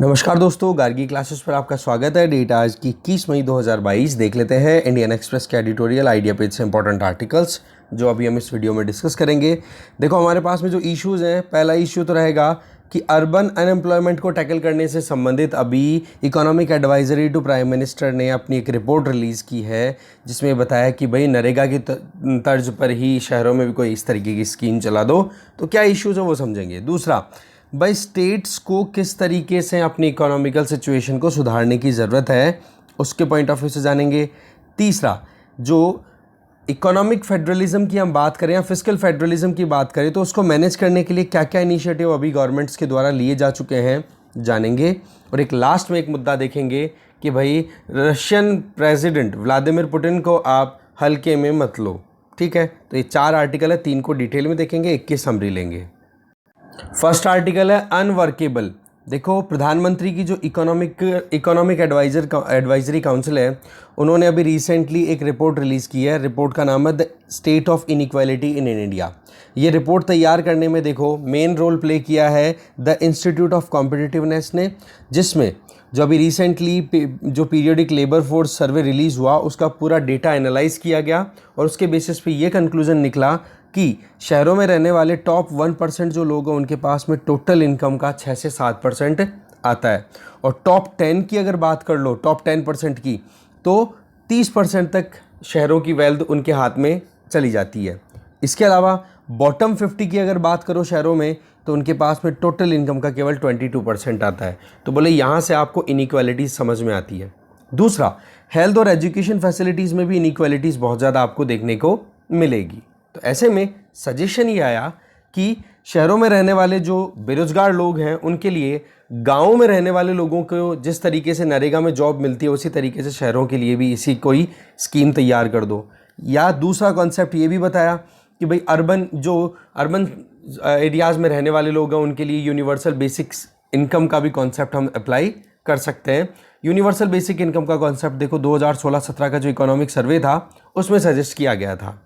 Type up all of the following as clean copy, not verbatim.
नमस्कार दोस्तों, गार्गी क्लासेस पर आपका स्वागत है। डेट आज की 21 मई 2022। देख लेते हैं इंडियन एक्सप्रेस के एडिटोरियल आइडिया पेज से इंपॉर्टेंट आर्टिकल्स जो अभी हम इस वीडियो में डिस्कस करेंगे। देखो, हमारे पास में जो इश्यूज़ हैं, पहला इश्यू तो रहेगा कि अर्बन अनएम्प्लॉयमेंट को टैकल करने से संबंधित अभी economic advisory to prime minister ने अपनी एक रिपोर्ट रिलीज़ की है, जिसमें बताया कि भाई नरेगा की तर्ज पर ही शहरों में भी कोई इस तरीके की स्कीम चला दो। तो क्या इश्यूज़ है वो समझेंगे। दूसरा, भाई स्टेट्स को किस तरीके से अपनी इकोनॉमिकल सिचुएशन को सुधारने की ज़रूरत है, उसके पॉइंट ऑफ व्यू से जानेंगे। तीसरा, जो इकोनॉमिक फेडरलिज्म की हम बात करें या फिस्कल फेडरलिज्म की बात करें, तो उसको मैनेज करने के लिए क्या क्या इनिशिएटिव अभी गवर्नमेंट्स के द्वारा लिए जा चुके हैं, जानेंगे। और एक लास्ट में एक मुद्दा देखेंगे कि भाई रशियन प्रेसिडेंट व्लादिमीर पुतिन को आप हल्के में मत लो। ठीक है, तो ये 4 आर्टिकल है, 3 को डिटेल में देखेंगे, 1 की समरी लेंगे। फर्स्ट आर्टिकल है अनवर्केबल। देखो, प्रधानमंत्री की जो इकोनॉमिक एडवाइजरी काउंसिल है, उन्होंने अभी रिसेंटली एक रिपोर्ट रिलीज़ की है। रिपोर्ट का नाम है the state of inequality in India. ये रिपोर्ट तैयार करने में देखो मेन रोल प्ले किया है द इंस्टीट्यूट ऑफ कॉम्पिटिटिवनेस ने, जिसमें जो अभी रिसेंटली जो periodic labour force survey release हुआ उसका पूरा डेटा एनालाइज किया गया और उसके बेसिस पे ये कंक्लूजन निकला कि शहरों में रहने वाले टॉप 1% जो लोग हैं उनके पास में टोटल इनकम का 6 से 7% आता है। और टॉप 10 की अगर बात कर लो, टॉप 10% की, तो 30% तक शहरों की वेल्थ उनके हाथ में चली जाती है। इसके अलावा बॉटम 50 की अगर बात करो शहरों में, तो उनके पास में टोटल इनकम का केवल 22% आता है। तो बोले यहाँ से आपको इनइक्वालिटीज़ समझ में आती है। दूसरा, हेल्थ और एजुकेशन फैसिलिटीज़ में भी इनइक्वालिटीज़ बहुत ज़्यादा आपको देखने को मिलेगी। तो ऐसे में सजेशन ये आया कि शहरों में रहने वाले जो बेरोजगार लोग हैं उनके लिए गांवों में रहने वाले लोगों को जिस तरीके से नरेगा में जॉब मिलती है उसी तरीके से शहरों के लिए भी इसी कोई स्कीम तैयार कर दो। या दूसरा कॉन्सेप्ट ये भी बताया कि भाई अर्बन एरियाज़ में रहने वाले लोग हैं उनके लिए यूनिवर्सल बेसिक्स इनकम का भी कॉन्सेप्ट हम अप्लाई कर सकते हैं। यूनिवर्सल बेसिक इनकम का कॉन्सेप्ट देखो 2016-17 का जो इकोनॉमिक सर्वे था उसमें सजेस्ट किया गया था।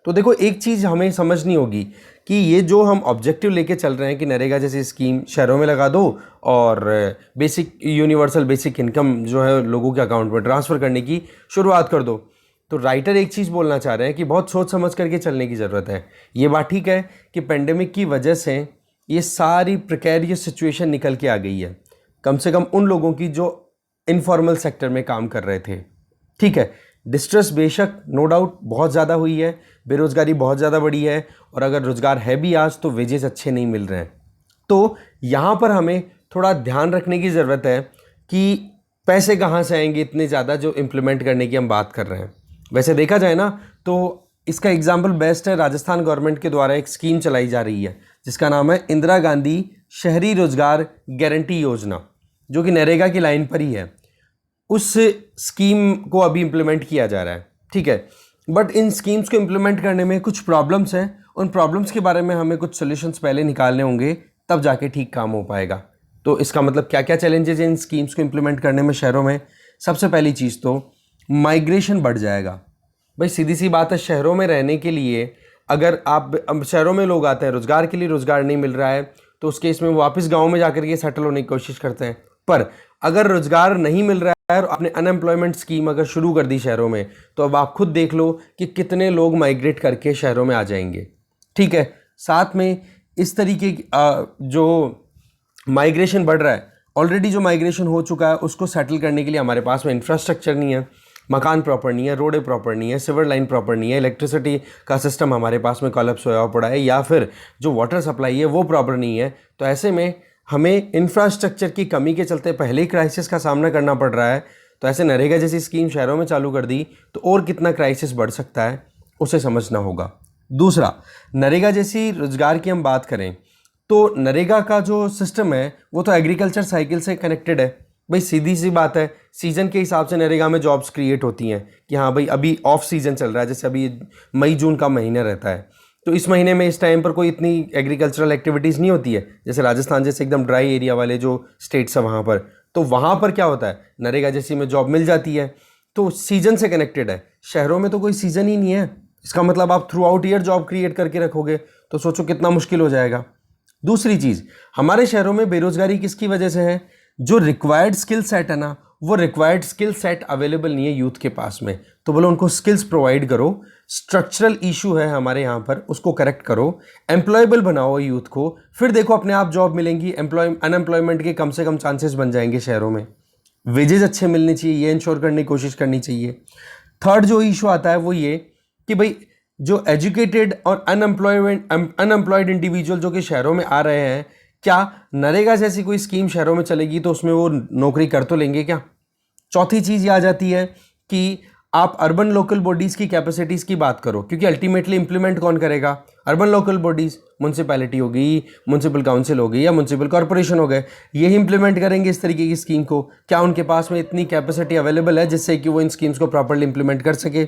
तो देखो, एक चीज़ हमें समझनी होगी कि ये जो हम ऑब्जेक्टिव लेके चल रहे हैं कि नरेगा जैसी स्कीम शहरों में लगा दो और यूनिवर्सल बेसिक इनकम जो है लोगों के अकाउंट में ट्रांसफ़र करने की शुरुआत कर दो, तो राइटर एक चीज़ बोलना चाह रहे हैं कि बहुत सोच समझ करके चलने की ज़रूरत है। ये बात ठीक है कि पेंडेमिक की वजह से ये सारी प्रिकेरियस सिचुएशन निकल के आ गई है, कम से कम उन लोगों की जो इनफॉर्मल सेक्टर में काम कर रहे थे। ठीक है, डिस्ट्रेस बेशक नो डाउट बहुत ज़्यादा हुई है, बेरोज़गारी बहुत ज़्यादा बढ़ी है, और अगर रोज़गार है भी आज तो वेजेस अच्छे नहीं मिल रहे हैं। तो यहाँ पर हमें थोड़ा ध्यान रखने की ज़रूरत है कि पैसे कहाँ से आएंगे इतने ज़्यादा जो इम्प्लीमेंट करने की हम बात कर रहे हैं। वैसे देखा जाए ना तो इसका एग्जाम्पल बेस्ट है, राजस्थान गवर्नमेंट के द्वारा एक स्कीम चलाई जा रही है जिसका नाम है इंदिरा गांधी शहरी रोजगार गारंटी योजना, जो कि नरेगा की लाइन पर ही है। उस स्कीम को अभी इम्प्लीमेंट किया जा रहा है। ठीक है, बट इन स्कीम्स को इम्प्लीमेंट करने में कुछ प्रॉब्लम्स हैं। उन प्रॉब्लम्स के बारे में हमें कुछ सॉल्यूशंस पहले निकालने होंगे, तब जाके ठीक काम हो पाएगा। तो इसका मतलब क्या क्या चैलेंजेस हैं इन स्कीम्स को इम्प्लीमेंट करने में शहरों में। सबसे पहली चीज़ तो माइग्रेशन बढ़ जाएगा। भाई सीधी सी बात है, शहरों में रहने के लिए अगर अब शहरों में लोग आते हैं, रोज़गार के लिए रोज़गार नहीं मिल रहा है, तो उस केस में वो वापस गाँव में जाकर के सेटल होने की कोशिश करते हैं। पर अगर रोज़गार नहीं मिल रहा है और आपने अनएम्प्लॉयमेंट स्कीम अगर शुरू कर दी शहरों में, तो अब आप खुद देख लो कि कितने लोग माइग्रेट करके शहरों में आ जाएंगे। ठीक है, साथ में इस तरीके की जो माइग्रेशन बढ़ रहा है, ऑलरेडी जो माइग्रेशन हो चुका है उसको सेटल करने के लिए हमारे पास में इंफ्रास्ट्रक्चर नहीं है, मकान प्रॉपर नहीं है, रोडें प्रॉपर नहीं है, सिवर लाइन प्रॉपर नहीं है, इलेक्ट्रिसिटी का सिस्टम हमारे पास में कोलैप्स होया पड़ा है, या फिर जो वाटर सप्लाई है वो प्रॉपर नहीं है। तो ऐसे में हमें इंफ्रास्ट्रक्चर की कमी के चलते पहले ही क्राइसिस का सामना करना पड़ रहा है। तो ऐसे नरेगा जैसी स्कीम शहरों में चालू कर दी तो और कितना क्राइसिस बढ़ सकता है उसे समझना होगा। दूसरा, नरेगा जैसी रोजगार की हम बात करें तो नरेगा का जो सिस्टम है वो तो एग्रीकल्चर साइकिल से कनेक्टेड है। भाई सीधी सी बात है, सीजन के हिसाब से नरेगा में जॉब्स क्रिएट होती हैं कि हाँ भाई अभी ऑफ सीजन चल रहा है, जैसे अभी मई जून का महीना रहता है, तो इस महीने में इस टाइम पर कोई इतनी एग्रीकल्चरल एक्टिविटीज़ नहीं होती है। जैसे राजस्थान जैसे एकदम ड्राई एरिया वाले जो स्टेट्स हैं वहाँ पर, तो वहाँ पर क्या होता है, नरेगा जैसी में जॉब मिल जाती है, तो सीजन से कनेक्टेड है। शहरों में तो कोई सीजन ही नहीं है, इसका मतलब आप through out year job create करके रखोगे तो सोचो कितना मुश्किल हो जाएगा। दूसरी चीज़, हमारे शहरों में बेरोजगारी किसकी वजह से है? जो रिक्वायर्ड स्किल सेट है ना, वो रिक्वायर्ड स्किल सेट अवेलेबल नहीं है यूथ के पास में। तो बोलो उनको स्किल्स प्रोवाइड करो, स्ट्रक्चरल इशू है हमारे यहाँ पर, उसको करेक्ट करो, एम्प्लॉयबल बनाओ यूथ को, फिर देखो अपने आप जॉब मिलेंगी, अनएम्प्लॉयमेंट के कम से कम चांसेस बन जाएंगे शहरों में। वेजेस अच्छे मिलने चाहिए, ये इंश्योर करने की कोशिश करनी चाहिए। थर्ड जो इशू आता है वो ये कि भाई जो एजुकेटेड और अनएम्प्लॉयड इंडिविजुअल जो कि शहरों में आ रहे हैं, क्या नरेगा जैसी कोई स्कीम शहरों में चलेगी तो उसमें वो नौकरी कर तो लेंगे क्या? चौथी चीज़ ये आ जाती है कि आप अर्बन लोकल बॉडीज़ की कैपेसिटीज़ की बात करो, क्योंकि अल्टीमेटली इंप्लीमेंट कौन करेगा? अर्बन लोकल बॉडीज़, म्यूनसिपैलिटी हो गई, म्यूनसिपल काउंसिल हो गई या म्यूनसिपल कॉर्पोरेशन हो गए, यही इंप्लीमेंट करेंगे इस तरीके की स्कीम को। क्या उनके पास में इतनी कैपेसिटी अवेलेबल है जिससे कि वो इन स्कीम्स को प्रॉपरली इंप्लीमेंट कर सके?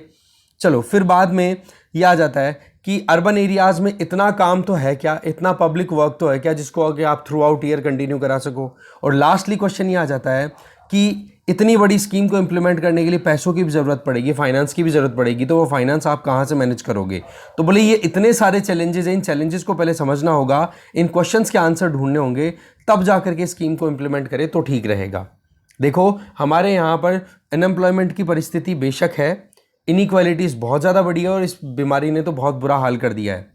चलो फिर बाद में ये आ जाता है कि अर्बन एरियाज में इतना काम तो है क्या, इतना पब्लिक वर्क तो है क्या जिसको आगे आप थ्रू आउट ईयर कंटिन्यू करा सको? और लास्टली क्वेश्चन ये आ जाता है कि इतनी बड़ी स्कीम को इंप्लीमेंट करने के लिए पैसों की भी ज़रूरत पड़ेगी, फाइनेंस की भी ज़रूरत पड़ेगी, तो वो फाइनेंस आप कहाँ से मैनेज करोगे? तो बोले ये इतने सारे चैलेंजेस हैं, इन चैलेंजेस को पहले समझना होगा, इन क्वेश्चंस के आंसर ढूंढने होंगे, तब जा करके स्कीम को इंप्लीमेंट करें तो ठीक रहेगा। देखो हमारे यहाँ पर अनएम्प्लॉयमेंट की परिस्थिति बेशक है, इनइक्वालिटीज़ बहुत ज़्यादा बढ़ी है और इस बीमारी ने तो बहुत बुरा हाल कर दिया है।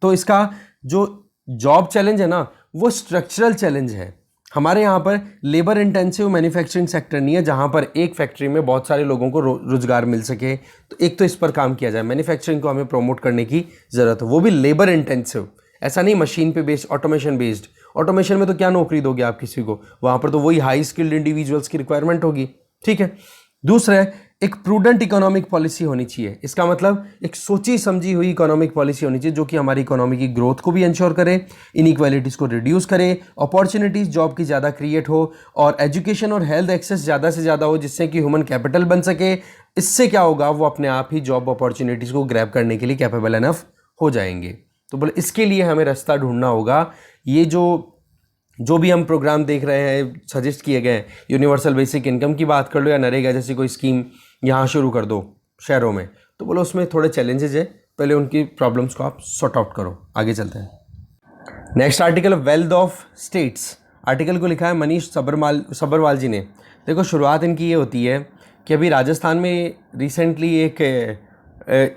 तो इसका जो जॉब चैलेंज है ना, वो स्ट्रक्चरल चैलेंज है। हमारे यहाँ पर लेबर इंटेंसिव मैन्युफैक्चरिंग सेक्टर नहीं है जहाँ पर एक फैक्ट्री में बहुत सारे लोगों को रोजगार मिल सके। तो एक तो इस पर काम किया जाए, मैन्युफैक्चरिंग को हमें प्रमोट करने की ज़रूरत है, वो भी लेबर इंटेंसिव, ऐसा नहीं मशीन पे बेस्ड, ऑटोमेशन बेस्ड। ऑटोमेशन में तो क्या नौकरी दोगे आप किसी को, वहाँ पर तो वही हाई स्किल्ड इंडिविजुअल्स की रिक्वायरमेंट होगी, ठीक है। दूसरा है एक प्रूडेंट इकोनॉमिक पॉलिसी होनी चाहिए। इसका मतलब एक सोची समझी हुई इकोनॉमिक पॉलिसी होनी चाहिए जो कि हमारी इकोनॉमी की ग्रोथ को भी इंश्योर करे, इनइक्वालिटीज़ को रिड्यूस करे, अपॉर्चुनिटीज़ जॉब की ज़्यादा क्रिएट हो और एजुकेशन और हेल्थ एक्सेस ज़्यादा से ज़्यादा हो, जिससे कि ह्यूमन कैपिटल बन सके। इससे क्या होगा, वो अपने आप ही जॉब अपॉर्चुनिटीज़ को ग्रैब करने के लिए कैपेबल इनफ हो जाएंगे। तो बोले इसके लिए हमें रास्ता ढूंढना होगा। ये जो भी हम प्रोग्राम देख रहे हैं सजेस्ट किए गए हैं, यूनिवर्सल बेसिक इनकम की बात कर लो या नरेगा जैसी कोई स्कीम यहाँ शुरू कर दो शहरों में, तो बोलो उसमें थोड़े चैलेंजेस है, पहले उनकी प्रॉब्लम्स को आप सॉर्ट आउट करो। आगे चलते हैं। Next article, wealth of states. Article को लिखा है मनीष सब्बरवाल जी ने। देखो शुरुआत इनकी ये होती है कि अभी राजस्थान में रिसेंटली एक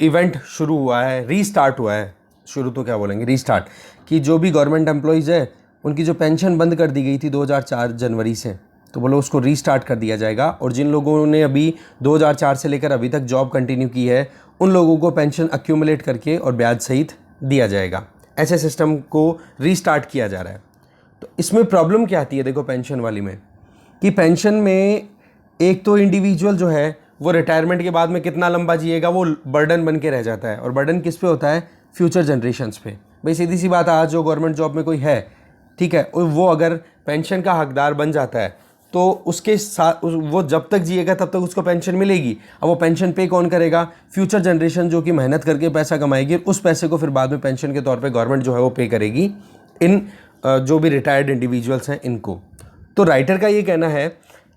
इवेंट शुरू हुआ है, रीस्टार्ट हुआ है, शुरू तो क्या बोलेंगे, रीस्टार्ट, कि जो भी गवर्नमेंट एम्प्लॉयज़ है उनकी जो पेंशन बंद कर दी गई थी 2004 जनवरी से, तो बोलो उसको रीस्टार्ट कर दिया जाएगा। और जिन लोगों ने अभी 2004 से लेकर अभी तक जॉब कंटिन्यू की है, उन लोगों को पेंशन एक्यूमुलेट करके और ब्याज सहित दिया जाएगा। ऐसे सिस्टम को रीस्टार्ट किया जा रहा है। तो इसमें प्रॉब्लम क्या आती है, देखो पेंशन वाली में, कि पेंशन में एक तो इंडिविजुअल जो है वो रिटायरमेंट के बाद में कितना लंबा जिएगा, वो बर्डन बन के रह जाता है। और बर्डन किस पे होता है, फ्यूचर जनरेशन्स पे। भाई सीधी सी बात है, आज जो गवर्नमेंट जॉब में कोई है, ठीक है, वो अगर पेंशन का हकदार बन जाता है तो उसके साथ वो जब तक जिएगा तब तक उसको पेंशन मिलेगी। अब वो पेंशन पे कौन करेगा, फ्यूचर जनरेशन जो कि मेहनत करके पैसा कमाएगी, उस पैसे को फिर बाद में पेंशन के तौर पे गवर्नमेंट जो है वो पे करेगी इन जो भी रिटायर्ड इंडिविजुअल्स हैं इनको। तो राइटर का ये कहना है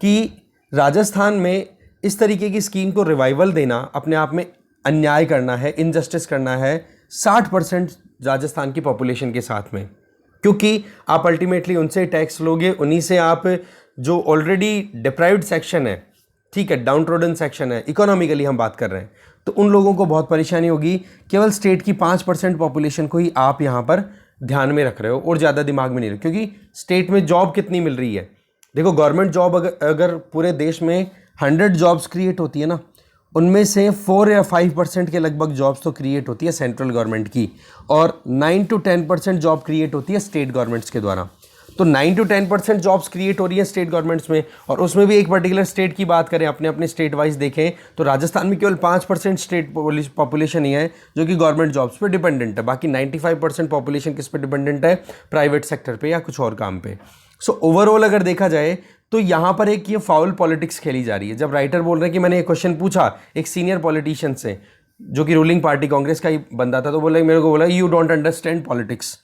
कि राजस्थान में इस तरीके की स्कीम को रिवाइवल देना अपने आप में अन्याय करना है, इनजस्टिस करना है 60% राजस्थान की पॉपुलेशन के साथ में, क्योंकि आप अल्टीमेटली उनसे टैक्स लोगे, उन्हीं से आप जो ऑलरेडी डिप्राइव्ड सेक्शन है, ठीक है, डाउन ट्रोडन सेक्शन है, इकोनॉमिकली हम बात कर रहे हैं, तो उन लोगों को बहुत परेशानी होगी। केवल स्टेट की 5% पॉपुलेशन को ही आप यहाँ पर ध्यान में रख रहे हो और ज़्यादा दिमाग में नहीं रहे, क्योंकि स्टेट में जॉब कितनी मिल रही है। देखो गवर्नमेंट जॉब अगर पूरे देश में 100 जॉब्स क्रिएट होती है ना, उनमें से 4 या 5% के लगभग जॉब्स तो क्रिएट होती है सेंट्रल गवर्नमेंट की, और 9 to 10% जॉब क्रिएट होती है स्टेट गवर्नमेंट्स के द्वारा। तो 9 to 10% जॉब्स क्रिएट हो रही है स्टेट गवर्नमेंट्स में, और उसमें भी एक पर्टिकुलर स्टेट की बात करें, अपने अपने स्टेट वाइज देखें तो राजस्थान में केवल 5% स्टेट पॉपुलेशन ही है जो कि गवर्नमेंट जॉब्स पे डिपेंडेंट है। बाकी 95% पॉपुलेशन किस पे डिपेंडेंट है, प्राइवेट सेक्टर पे या कुछ और काम पे। सो ओवरऑल अगर देखा जाए तो यहाँ पर एक ये फाउल पॉलिटिक्स खेली जा रही है। जब राइटर बोल रहे हैं कि मैंने एक क्वेश्चन पूछा एक सीनियर पॉलिटिशियन से जो कि रूलिंग पार्टी कांग्रेस का ही बंदा था, तो बोला मेरे को बोला यू डोंट अंडरस्टैंड पॉलिटिक्स।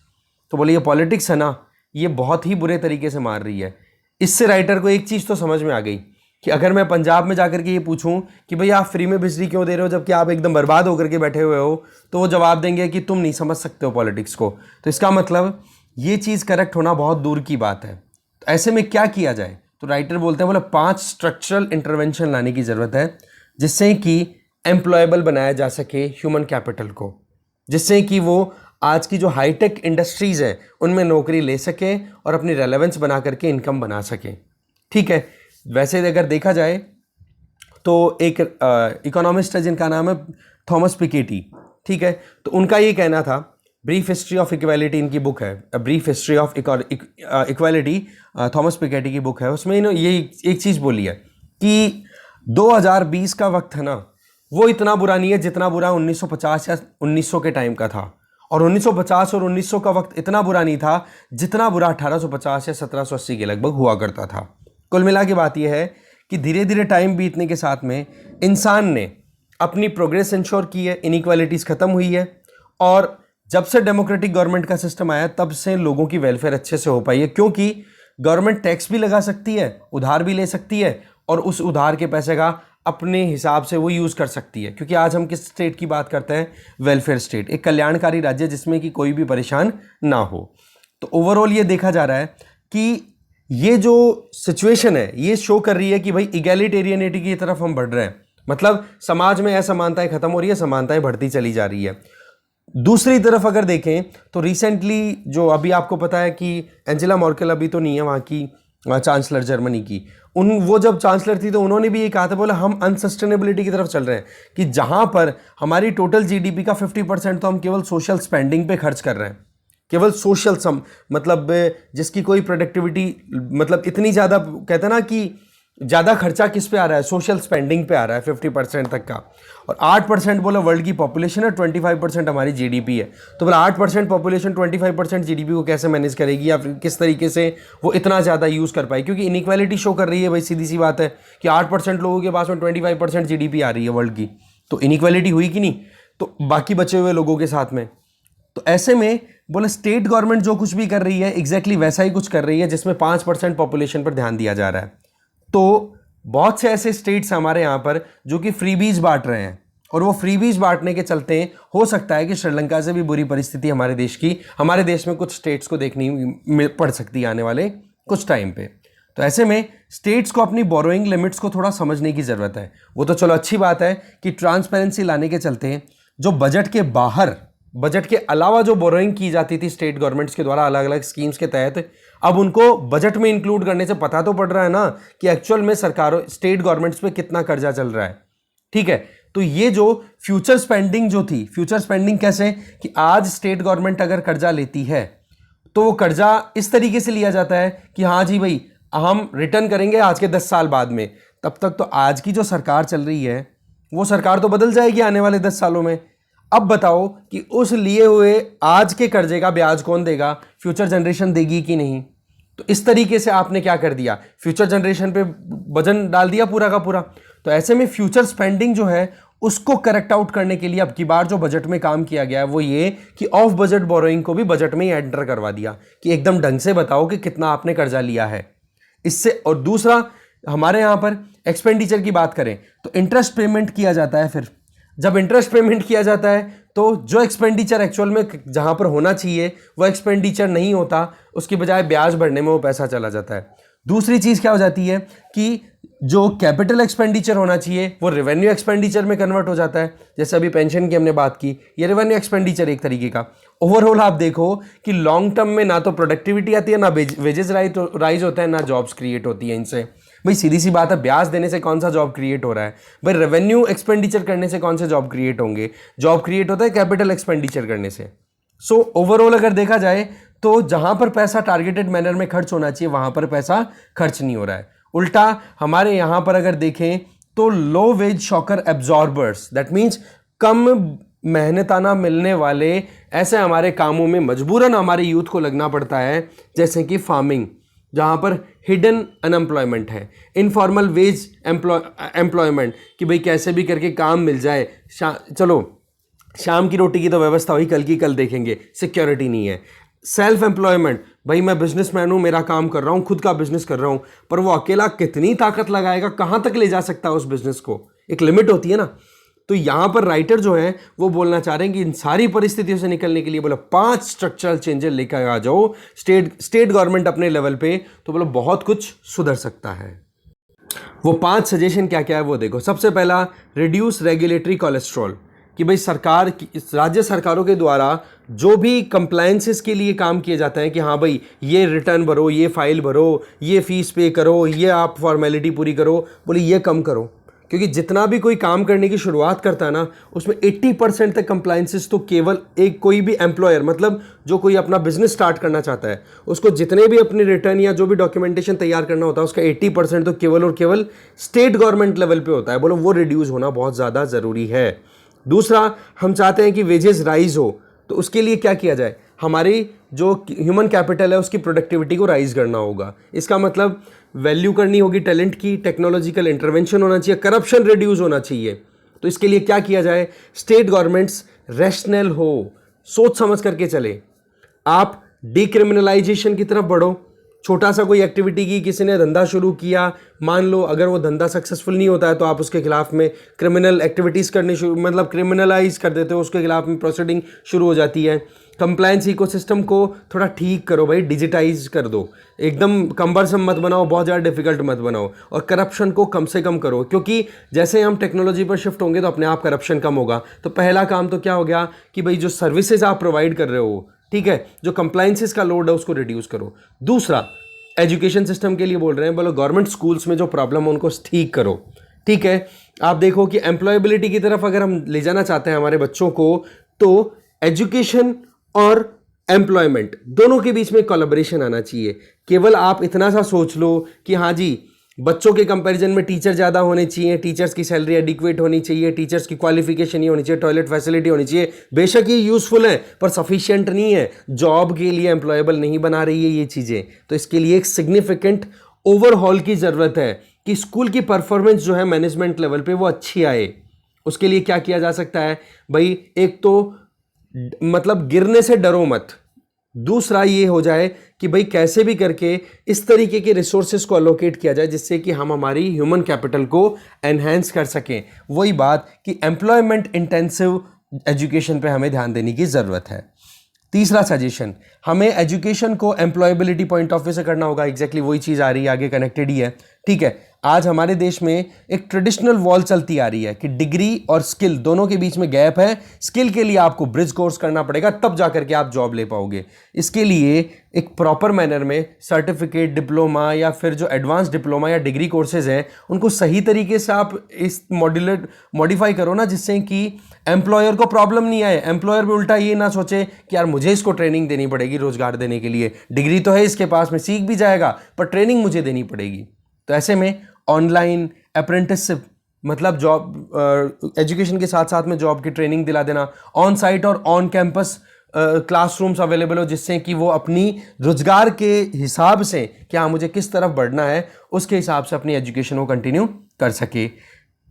तो बोले ये पॉलिटिक्स है ना, ये बहुत ही बुरे तरीके से मार रही है। इससे राइटर को एक चीज़ तो समझ में आ गई कि अगर मैं पंजाब में जाकर के ये पूछूं कि भाई आप फ्री में बिजली क्यों दे रहे हो जबकि आप एकदम बर्बाद होकर के बैठे हुए हो, तो वो जवाब देंगे कि तुम नहीं समझ सकते हो पॉलिटिक्स को। तो इसका मतलब ये चीज़ करेक्ट होना बहुत दूर की बात है। तो ऐसे में क्या किया जाए, तो राइटर बोलते हैं बोले 5 स्ट्रक्चरल इंटरवेंशन लाने की ज़रूरत है जिससे कि एम्प्लॉयबल बनाया जा सके ह्यूमन कैपिटल को, जिससे कि वो आज की जो हाईटेक इंडस्ट्रीज़ है उनमें नौकरी ले सके और अपनी रेलेवेंस बना करके इनकम बना सके। ठीक है, वैसे अगर देखा जाए तो एक इकोनॉमिस्ट है जिनका नाम है थॉमस पिकेटी। ठीक है, तो उनका ये कहना था, ब्रीफ हिस्ट्री ऑफ इक्वालिटी इनकी बुक है, brief history of equality Thomas Piketty की बुक है, उसमें इन्होंने ये एक चीज़ बोली है कि 2020 का वक्त है ना, वो इतना बुरा नहीं है जितना बुरा 1950 या 1900 के टाइम का था, और 1950 और 1900 का वक्त इतना बुरा नहीं था जितना बुरा 1850 या 1780 के लगभग हुआ करता था। कुल मिला के बात यह है कि धीरे धीरे टाइम बीतने के साथ में इंसान ने अपनी प्रोग्रेस इंश्योर की है, इनइक्वालिटीज़ ख़त्म हुई है, और जब से डेमोक्रेटिक गवर्नमेंट का सिस्टम आया तब से लोगों की वेलफेयर अच्छे से हो पाई है, क्योंकि गवर्नमेंट टैक्स भी लगा सकती है, उधार भी ले सकती है, और उस उधार के पैसे का अपने हिसाब से वो यूज़ कर सकती है। क्योंकि आज हम किस स्टेट की बात करते हैं? वेलफेयर स्टेट, एक कल्याणकारी राज्य जिसमें कि कोई भी परेशान ना हो। तो ओवरऑल ये देखा जा रहा है कि ये जो सिचुएशन है ये शो कर रही है कि भाई इगैलिटेरियनिटी की तरफ हम बढ़ रहे हैं, मतलब समाज में असमानताएं खत्म हो रही है, समानताएं बढ़ती चली जा रही है। दूसरी तरफ अगर देखें तो रिसेंटली जो अभी आपको पता है कि एंजेला मर्केल अभी तो नहीं है वहाँ की चांसलर जर्मनी की, वो जब चांसलर थी तो उन्होंने भी ये कहा था, बोला हम अनसस्टेनेबिलिटी की तरफ चल रहे हैं कि जहाँ पर हमारी टोटल जीडीपी का 50% तो हम केवल सोशल स्पेंडिंग पे खर्च कर रहे हैं, केवल सोशल मतलब जिसकी कोई प्रोडक्टिविटी, मतलब इतनी ज़्यादा कहते हैं ना कि ज़्यादा खर्चा किस पे आ रहा है? सोशल स्पेंडिंग पे आ रहा है 50% तक का। और 8% बोला वर्ल्ड की पॉपुलेशन है, 25% हमारी जीडीपी है, तो बोला 8% पॉपुलेशन 25% जीडीपी को कैसे मैनेज करेगी, या फिर किस तरीके से वो इतना ज़्यादा यूज़ कर पाए? क्योंकि इनइक्वालिटी शो कर रही है भाई, सीधी सी बात है कि 8% लोगों के पास में 25% जीडीपी आ रही है वर्ल्ड की, तो इनइक्वालिटी हुई कि नहीं? तो बाकी बचे हुए लोगों के साथ में, तो ऐसे में बोले स्टेट गवर्नमेंट जो कुछ भी कर रही है एग्जैक्टली वैसा ही कुछ कर रही है जिसमें 5% पॉपुलेशन पर ध्यान दिया जा रहा है। तो बहुत से ऐसे स्टेट्स हमारे यहाँ पर जो कि फ्रीबीज बांट रहे हैं, और वो फ्रीबीज बांटने के चलते हो सकता है कि श्रीलंका से भी बुरी परिस्थिति हमारे देश की, हमारे देश में कुछ स्टेट्स को देखनी पड़ सकती है आने वाले कुछ टाइम पे। तो ऐसे में स्टेट्स को अपनी बोरोइंग लिमिट्स को थोड़ा समझने की ज़रूरत है। वो तो चलो अच्छी बात है कि ट्रांसपेरेंसी लाने के चलते जो बजट के बाहर, बजट के अलावा जो बोरोइंग की जाती थी स्टेट गवर्नमेंट्स के द्वारा अलग अलग स्कीम्स के तहत, अब उनको बजट में इंक्लूड करने से पता तो पड़ रहा है ना कि एक्चुअल में सरकारों, स्टेट गवर्नमेंट्स पे कितना कर्जा चल रहा है। ठीक है, तो ये जो फ्यूचर स्पेंडिंग जो थी, फ्यूचर स्पेंडिंग कैसे कि आज स्टेट गवर्नमेंट अगर कर्जा लेती है तो वो कर्जा इस तरीके से लिया जाता है कि हाँ जी भाई हम रिटर्न करेंगे आज के 10 साल बाद में। तब तक तो आज की जो सरकार चल रही है वो सरकार तो बदल जाएगी आने वाले 10 सालों में। अब बताओ कि उस लिए हुए आज के कर्जे का ब्याज कौन देगा? फ्यूचर जनरेशन देगी कि नहीं? तो इस तरीके से आपने क्या कर दिया, फ्यूचर जनरेशन पे वजन डाल दिया पूरा का पूरा। तो ऐसे में फ्यूचर स्पेंडिंग जो है उसको करेक्ट आउट करने के लिए अब की बार जो बजट में काम किया गया है वो ये कि ऑफ बजट बोरोइंग को भी बजट में ही एंटर करवा दिया कि एकदम ढंग से बताओ कि कितना आपने कर्जा लिया है इससे। और दूसरा, हमारे यहाँ पर एक्सपेंडिचर की बात करें तो इंटरेस्ट पेमेंट किया जाता है। फिर जब इंटरेस्ट पेमेंट किया जाता है तो जो एक्सपेंडिचर एक्चुअल में जहाँ पर होना चाहिए वो एक्सपेंडिचर नहीं होता, उसके बजाय ब्याज भरने में वो पैसा चला जाता है। दूसरी चीज़ क्या हो जाती है कि जो कैपिटल एक्सपेंडिचर होना चाहिए वो रेवेन्यू एक्सपेंडिचर में कन्वर्ट हो जाता है। जैसे अभी पेंशन की हमने बात की, ये रेवेन्यू एक्सपेंडिचर एक तरीके का। ओवरऑल आप देखो कि लॉन्ग टर्म में ना तो प्रोडक्टिविटी आती है, ना वेजेस राइज होता है, ना जॉब्स क्रिएट होती है इनसे। भाई सीधी सी बात है, ब्याज देने से कौन सा जॉब क्रिएट हो रहा है? भाई रेवेन्यू एक्सपेंडिचर करने से कौन से जॉब क्रिएट होंगे? जॉब क्रिएट होता है कैपिटल एक्सपेंडिचर करने से। सो ओवरऑल अगर देखा जाए तो जहां पर पैसा टारगेटेड मैनर में खर्च होना चाहिए वहां पर पैसा खर्च नहीं हो रहा है। उल्टा हमारे यहां पर अगर देखें तो low wage shocker absorbers, that means कम मेहनताना मिलने वाले ऐसे हमारे कामों में मजबूरन हमारे यूथ को लगना पड़ता है, जैसे कि फार्मिंग, जहाँ पर हिडन अनएम्प्लॉयमेंट है, इनफॉर्मल वेज एम्प्लॉयमेंट कि भाई कैसे भी करके काम मिल जाए, चलो शाम की रोटी की तो व्यवस्था हुई, कल की कल देखेंगे, सिक्योरिटी नहीं है। सेल्फ एम्प्लॉयमेंट, भाई मैं बिजनेसमैन हूँ, मेरा काम कर रहा हूँ, खुद का बिजनेस कर रहा हूँ, पर वो अकेला कितनी ताकत लगाएगा, कहाँ तक ले जा सकता है उस बिजनेस को? एक लिमिट होती है ना। तो यहां पर राइटर जो है वो बोलना चाह रहे हैं कि इन सारी परिस्थितियों से निकलने के लिए बोलो 5 स्ट्रक्चरल चेंजेस लेकर आ जाओ स्टेट गवर्नमेंट अपने लेवल पे, तो बोलो बहुत कुछ सुधर सकता है। वो 5 सजेशन क्या क्या है वो देखो। सबसे पहला, रिड्यूस रेगुलेटरी कोलेस्ट्रॉल, कि भाई सरकार, राज्य सरकारों के द्वारा जो भी कंप्लायंसेस के लिए काम किए जाते हैं कि हाँ भाई ये रिटर्न भरो, ये फाइल भरो, ये फीस पे करो, ये आप फॉर्मेलिटी पूरी करो, बोले ये कम करो। क्योंकि जितना भी कोई काम करने की शुरुआत करता है ना, उसमें 80% तक कंप्लायंसेस तो केवल एक कोई भी एम्प्लॉयर, मतलब जो कोई अपना बिजनेस स्टार्ट करना चाहता है, उसको जितने भी अपने रिटर्न या जो भी डॉक्यूमेंटेशन तैयार करना होता है उसका 80% तो केवल और केवल स्टेट गवर्नमेंट लेवल पे होता है। बोलो वो रिड्यूस होना बहुत ज़्यादा ज़रूरी है। दूसरा, हम चाहते हैं कि वेजेस राइज हो, तो उसके लिए क्या किया जाए, हमारी जो ह्यूमन कैपिटल है उसकी प्रोडक्टिविटी को राइज करना होगा। इसका मतलब वैल्यू करनी होगी टैलेंट की, टेक्नोलॉजिकल इंटरवेंशन होना चाहिए, करप्शन रिड्यूस होना चाहिए। तो इसके लिए क्या किया जाए, स्टेट गवर्नमेंट्स रैशनल हो, सोच समझ करके चले। आप डिक्रिमिनलाइजेशन की तरफ बढ़ो। छोटा सा कोई एक्टिविटी की, किसी ने धंधा शुरू किया, मान लो अगर वो धंधा सक्सेसफुल नहीं होता है तो आप उसके खिलाफ में क्रिमिनल एक्टिविटीज़ करनी शुरू, मतलब क्रिमिनलाइज कर देते हो, उसके खिलाफ में प्रोसीडिंग शुरू हो जाती है। कंप्लायंस इकोसिस्टम को थोड़ा ठीक करो भाई, डिजिटाइज कर दो, एकदम कम्बरसम मत बनाओ, बहुत ज़्यादा डिफिकल्ट मत बनाओ, और करप्शन को कम से कम करो, क्योंकि जैसे हम टेक्नोलॉजी पर शिफ्ट होंगे तो अपने आप करप्शन कम होगा। तो पहला काम तो क्या हो गया कि भाई जो सर्विसेज आप प्रोवाइड कर रहे हो, ठीक है, जो कंप्लायंसेस का लोड है उसको रिड्यूस करो। दूसरा, एजुकेशन सिस्टम के लिए बोल रहे हैं, बोलो गवर्नमेंट स्कूल्स में जो प्रॉब्लम है उनको ठीक करो। ठीक है, आप देखो कि एम्प्लॉयबिलिटी की तरफ अगर हम ले जाना चाहते हैं हमारे बच्चों को, तो एजुकेशन और एम्प्लॉयमेंट दोनों के बीच में कोलैबोरेशन आना चाहिए। केवल आप इतना सा सोच लो कि हाँ जी बच्चों के कंपैरिजन में टीचर ज़्यादा होने चाहिए, टीचर्स की सैलरी एडिक्वेट होनी चाहिए, टीचर्स की क्वालिफिकेशन ये होनी चाहिए, टॉयलेट फैसिलिटी होनी चाहिए, बेशक ये यूज़फुल है पर सफिशिएंट नहीं है, जॉब के लिए एम्प्लॉयबल नहीं बना रही है ये चीज़ें। तो इसके लिए एक सिग्निफिकेंट ओवरहॉल की ज़रूरत है कि स्कूल की परफॉर्मेंस जो है मैनेजमेंट लेवल पर वो अच्छी आए। उसके लिए क्या किया जा सकता है भाई, एक तो मतलब गिरने से डरो मत। दूसरा ये हो जाए कि भाई कैसे भी करके इस तरीके के रिसोर्सेज को अलोकेट किया जाए जिससे कि हम हमारी ह्यूमन कैपिटल को एनहेंस कर सकें। वही बात कि एम्प्लॉयमेंट इंटेंसिव एजुकेशन पे हमें ध्यान देने की ज़रूरत है। तीसरा सजेशन, हमें एजुकेशन को एम्प्लॉयबिलिटी पॉइंट ऑफ व्यू से करना होगा। एग्जैक्टली वही चीज़ आ रही है, आगे कनेक्टेड ही है। ठीक है, आज हमारे देश में एक ट्रेडिशनल वॉल चलती आ रही है कि डिग्री और स्किल दोनों के बीच में गैप है। स्किल के लिए आपको ब्रिज कोर्स करना पड़ेगा, तब जाकर के आप जॉब ले पाओगे। इसके लिए एक प्रॉपर मैनर में सर्टिफिकेट, डिप्लोमा या फिर जो एडवांस डिप्लोमा या डिग्री कोर्सेज हैं उनको सही तरीके से आप इस मॉडिफाई करो ना, जिससे कि एम्प्लॉयर को प्रॉब्लम नहीं आए। एम्प्लॉयर भी उल्टा ये ना सोचे कि यार मुझे इसको ट्रेनिंग देनी पड़ेगी रोजगार देने के लिए, डिग्री तो है इसके पास में, सीख भी जाएगा पर ट्रेनिंग मुझे देनी पड़ेगी। तो ऐसे में ऑनलाइन अप्रेंटिसशिप, मतलब जॉब एजुकेशन के साथ साथ में जॉब की ट्रेनिंग दिला देना, ऑन साइट और ऑन कैंपस क्लासरूम्स अवेलेबल हो, जिससे कि वो अपनी रोजगार के हिसाब से कि हाँ मुझे किस तरफ बढ़ना है उसके हिसाब से अपनी एजुकेशन को कंटिन्यू कर सके।